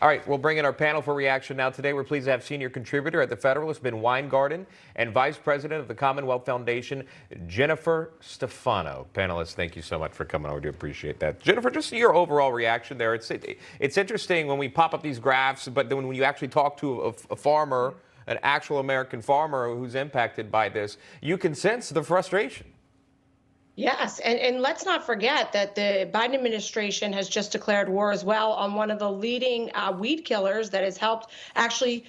All right, we'll bring in our panel for reaction now. Today, we're pleased to have senior contributor at The Federalist, Ben Weingarten, and Vice President of the Commonwealth Foundation, Jennifer Stefano. Panelists, thank you so much for coming over. We do appreciate that. Jennifer, just your overall reaction there. It's interesting when we pop up these graphs, but then when you actually talk to a farmer, an actual American farmer who's impacted by this, you can sense the frustration. Yes, and let's not forget that the Biden administration has just declared war as well on one of the leading weed killers that has helped actually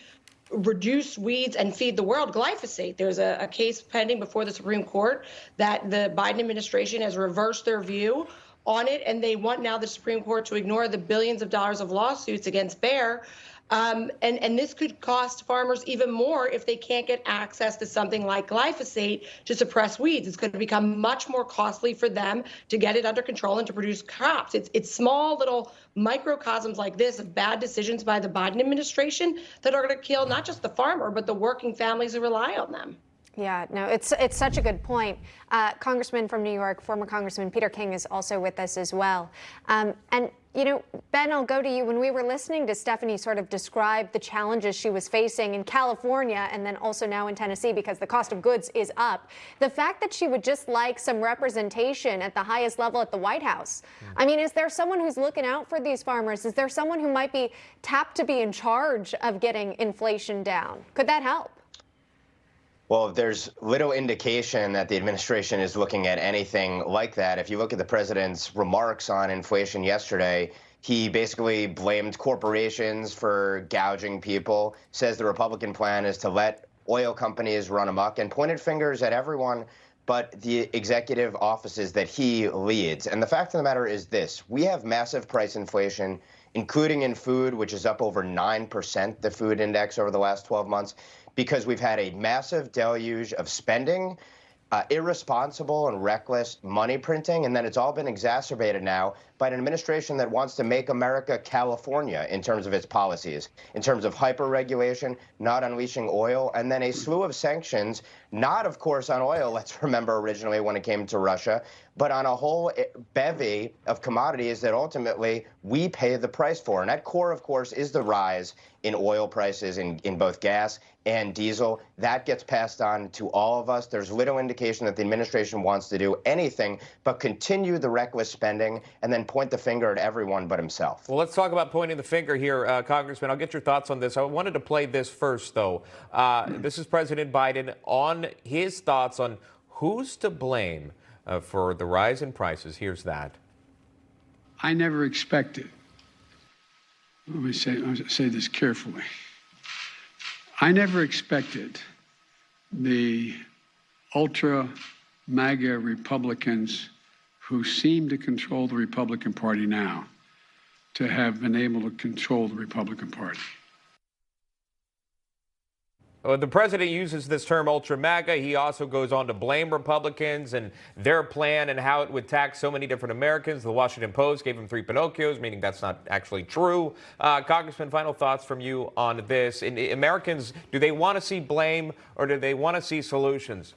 reduce weeds and feed the world, glyphosate. There's a case pending before the Supreme Court that the Biden administration has reversed their view on it, and they want now the Supreme Court to ignore the billions of dollars of lawsuits against Bayer. And this could cost farmers even more if they can't get access to something like glyphosate to suppress weeds. It's going to become much more costly for them to get it under control and to produce crops. It's small little microcosms like this of bad decisions by the Biden administration that are going to kill not just the farmer, but the working families who rely on them. Yeah, no, it's such a good point. Congressman from New York, former Congressman Peter King is also with us as well. And, you know, Ben, I'll go to you. When we were listening to Stephanie sort of describe the challenges she was facing in California and then also now in Tennessee because the cost of goods is up, the fact that she would just like some representation at the highest level at the White House. I mean, is there someone who's looking out for these farmers? Is there someone who might be tapped to be in charge of getting inflation down? Could that help? Well, there's little indication that the administration is looking at anything like that. If you look at the president's remarks on inflation yesterday, he basically blamed corporations for gouging people, says the Republican plan is to let oil companies run amok, and pointed fingers at everyone but the executive offices that he leads. And the fact of the matter is this: we have massive price inflation, including in food, which is up over 9%, the food index over the last 12 months, because we've had a massive deluge of spending, irresponsible and reckless money printing, and then it's all been exacerbated now by an administration that wants to make America California in terms of its policies, in terms of hyper-regulation, not unleashing oil, and then a slew of sanctions, not, of course, on oil, let's remember originally when it came to Russia, but on a whole bevy of commodities that ultimately we pay the price for. And at core, of course, is the rise in oil prices in both gas and diesel. That gets passed on to all of us. There's little indication that the administration wants to do anything but continue the reckless spending and then point the finger at everyone but himself. Well, let's talk about pointing the finger here, Congressman. I'll get your thoughts on this. I wanted to play this first, though. This is President Biden on his thoughts on who's to blame for the rise in prices. Here's that. I never expected, let me say this carefully. I never expected the Ultra-MAGA Republicans who seem to control the Republican Party now to have been able to control the Republican Party. The president uses this term Ultra-MAGA. He also goes on to blame Republicans and their plan and how it would tax so many different Americans. The Washington Post gave him 3 Pinocchios, meaning that's not actually true. Congressman, final thoughts from you on this. And Americans, do they want to see blame or do they want to see solutions?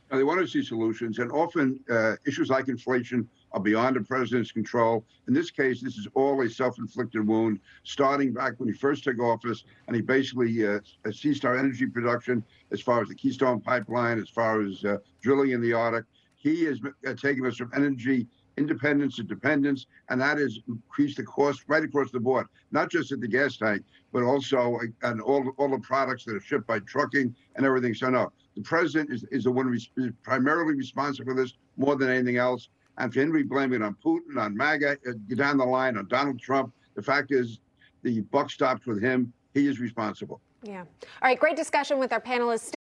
They want to see solutions, and often issues like inflation are beyond the president's control. In this case, this is all a self-inflicted wound, starting back when he first took office, and he basically ceased our energy production as far as the Keystone Pipeline, as far as drilling in the Arctic. He has taken us from energy independence to dependence, and that has increased the cost right across the board, not just at the gas tank, but also on all the products that are shipped by trucking and everything. So no, the president is the one who is primarily responsible for this more than anything else. And for him to be blaming it on Putin, on MAGA, down the line, on Donald Trump, the fact is the buck stops with him. He is responsible. Yeah. All right, great discussion with our panelists.